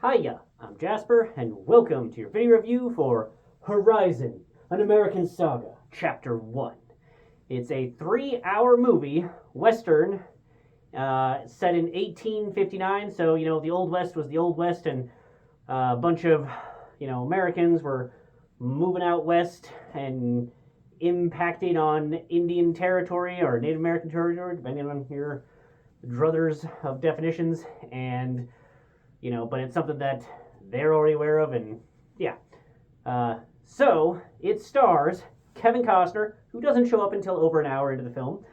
Hiya, I'm Jasper, and welcome to your video review for Horizon, an American Saga, Chapter 1. It's a 3-hour movie, Western, set in 1859, so, the Old West was the Old West, and a bunch of, Americans were moving out west and impacting on Indian territory or Native American territory, depending on your druthers of definitions, and but it's something that they're already aware of, and yeah. So it stars Kevin Costner, who doesn't show up until over an hour into the film,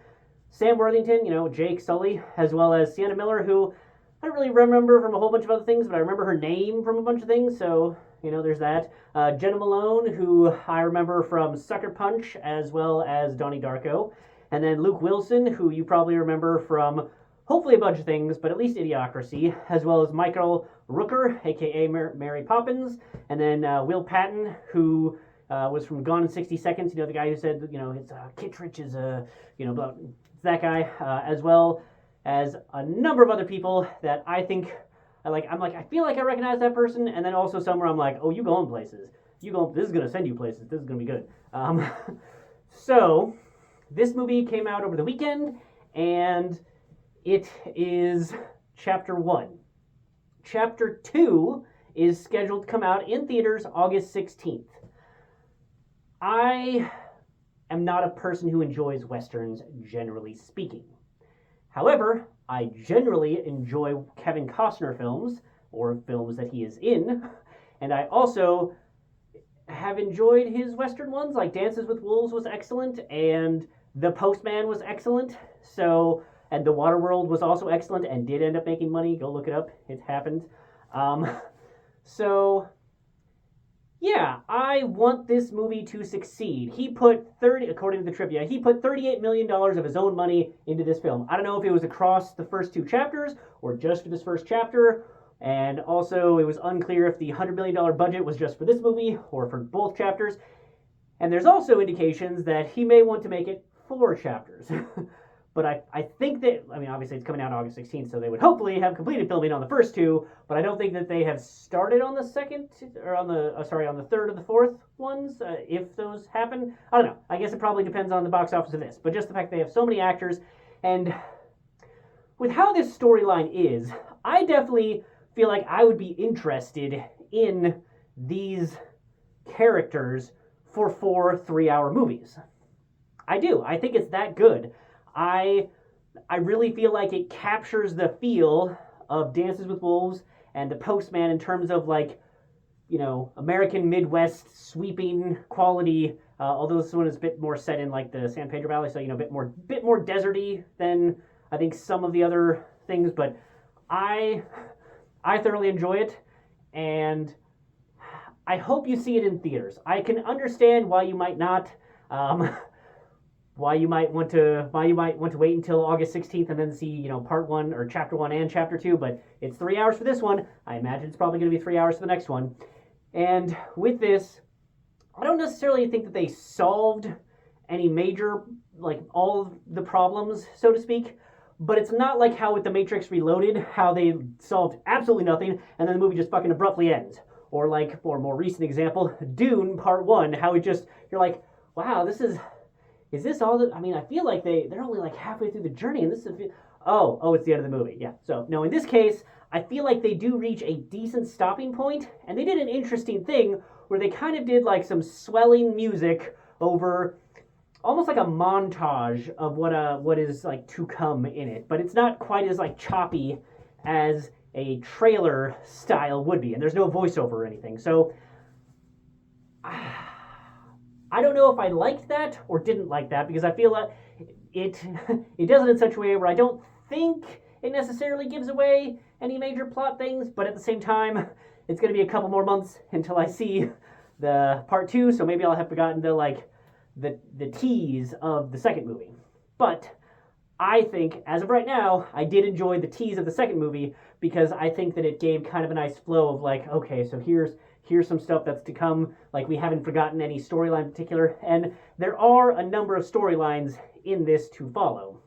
Sam Worthington, Jake Sully, as well as Sienna Miller, who I don't really remember from a whole bunch of other things, but I remember her name from a bunch of things, so, there's that. Jenna Malone, who I remember from Sucker Punch, as well as Donnie Darko. And then Luke Wilson, who you probably remember from hopefully a bunch of things, but at least Idiocracy, as well as Michael Rooker, aka Mary Poppins, and then Will Patton, who was from Gone in 60 Seconds, the guy who said, it's Kittredge is that guy, as well as a number of other people that I think, I feel like I recognize that person, and then also somewhere I'm like, oh, you going places. This is going to send you places. This is going to be good. So, this movie came out over the weekend, and it is Chapter 1. Chapter 2 is scheduled to come out in theaters August 16th. I am not a person who enjoys Westerns, generally speaking. However, I generally enjoy Kevin Costner films, or films that he is in, and I also have enjoyed his Western ones, like Dances with Wolves was excellent, and The Postman was excellent, and The Waterworld was also excellent and did end up making money. Go look it up. It happened. Yeah, I want this movie to succeed. According to the trivia, he put $38 million of his own money into this film. I don't know if it was across the first 2 chapters or just for this first chapter. And also, it was unclear if the $100 million budget was just for this movie or for both chapters. And there's also indications that he may want to make it 4 chapters. But I think that, obviously it's coming out August 16th, so they would hopefully have completed filming on the first 2, but I don't think that they have started on the second, or on the third or the fourth ones, if those happen. I don't know. I guess it probably depends on the box office of this, but just the fact they have so many actors, and with how this storyline is, I definitely feel like I would be interested in these characters for 4 3-hour movies. I do. I think it's that good. I really feel like it captures the feel of Dances with Wolves and The Postman in terms of American Midwest sweeping quality. Although this one is a bit more set in the San Pedro Valley, so a bit more deserty than I think some of the other things. But I thoroughly enjoy it, and I hope you see it in theaters. I can understand why you might not. Why you might want to wait until August 16th and then see, part 1 or chapter 1 and chapter 2, but it's 3 hours for this one. I imagine it's probably going to be 3 hours for the next one. And with this, I don't necessarily think that they solved any major, all of the problems, so to speak, but it's not like how with The Matrix Reloaded, how they solved absolutely nothing and then the movie just fucking abruptly ends. Or for a more recent example, Dune Part 1, how it just, you're like, wow, is this all that, I feel like they're only halfway through the journey, and this is, it's the end of the movie. Yeah, so, no, in this case, I feel like they do reach a decent stopping point, and they did an interesting thing where they kind of did, some swelling music over almost like a montage of what is, to come in it, but it's not quite as, choppy as a trailer style would be, and there's no voiceover or anything, so I don't know if I liked that or didn't like that, because I feel like it does it in such a way where I don't think it necessarily gives away any major plot things, but at the same time, it's going to be a couple more months until I see the part 2, so maybe I'll have forgotten the tease of the second movie. But I think, as of right now, I did enjoy the tease of the second movie, because I think that it gave kind of a nice flow of okay, so here's some stuff that's to come, we haven't forgotten any storyline in particular, and there are a number of storylines in this to follow.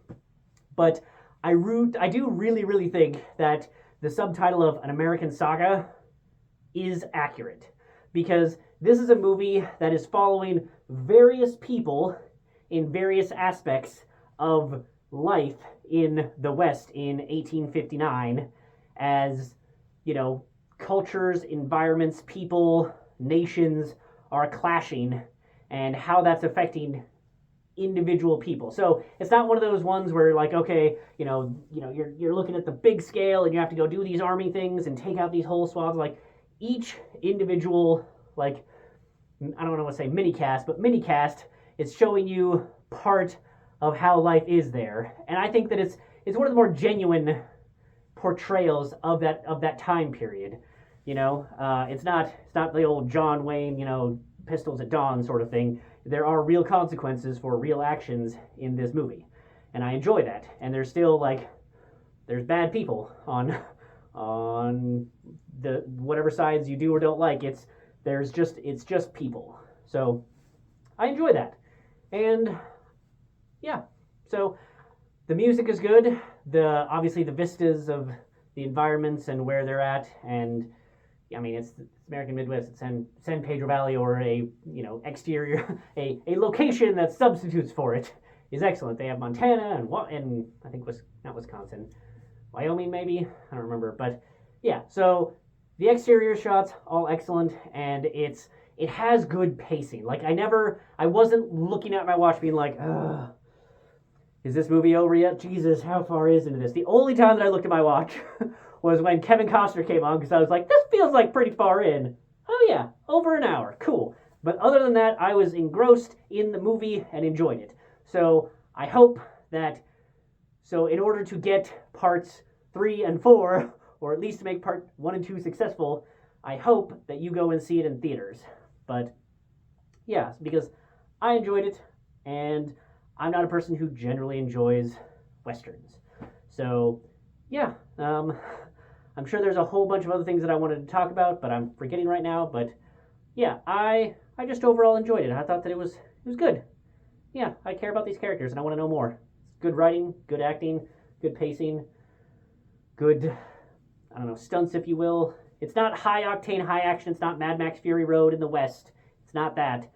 But I do really, really think that the subtitle of An American Saga is accurate, because this is a movie that is following various people in various aspects of life in the West in 1859 as, cultures, environments, people, nations are clashing, and how that's affecting individual people. So it's not one of those ones where like, okay, you're looking at the big scale and you have to go do these army things and take out these whole swaths. Like each individual, like, I don't want to say mini cast, but mini cast is showing you part of how life is there. And I think that it's one of the more genuine portrayals of that time period. It's not the old John Wayne, pistols at dawn sort of thing. There are real consequences for real actions in this movie, and I enjoy that. And there's still there's bad people on the whatever sides you do or don't like. It's just people. So I enjoy that, and yeah. So the music is good. Obviously the vistas of the environments and where they're at, and I mean it's American Midwest. It's San Pedro Valley, or a exterior a location that substitutes for it is excellent. They have Montana and I think not Wisconsin, Wyoming maybe, I don't remember, but yeah. So the exterior shots all excellent, and it has good pacing. Like I wasn't looking at my watch being like, ugh, is this movie over yet? Jesus, how far is into this? The only time that I looked at my watch was when Kevin Costner came on, because I was like, this feels like pretty far in. Oh yeah, over an hour, cool. But other than that, I was engrossed in the movie and enjoyed it. So I hope that, in order to get parts 3 and 4, or at least to make part 1 and 2 successful, I hope that you go and see it in theaters. But yeah, because I enjoyed it, and I'm not a person who generally enjoys Westerns. So yeah, I'm sure there's a whole bunch of other things that I wanted to talk about, but I'm forgetting right now. But yeah, I just overall enjoyed it. I thought that it was good. Yeah, I care about these characters and I want to know more. Good writing, good acting, good pacing, good, I don't know, stunts, if you will. It's not high octane, high action. It's not Mad Max Fury Road in the West. It's not that.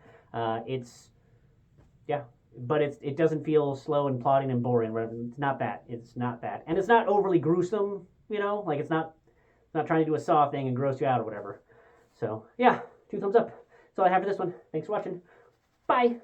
But it doesn't feel slow and plodding and boring. It's not that. It's not that. And it's not overly gruesome, like it's not trying to do a Saw thing and gross you out or whatever. So yeah, 2 thumbs up. That's all I have for this one. Thanks for watching. Bye.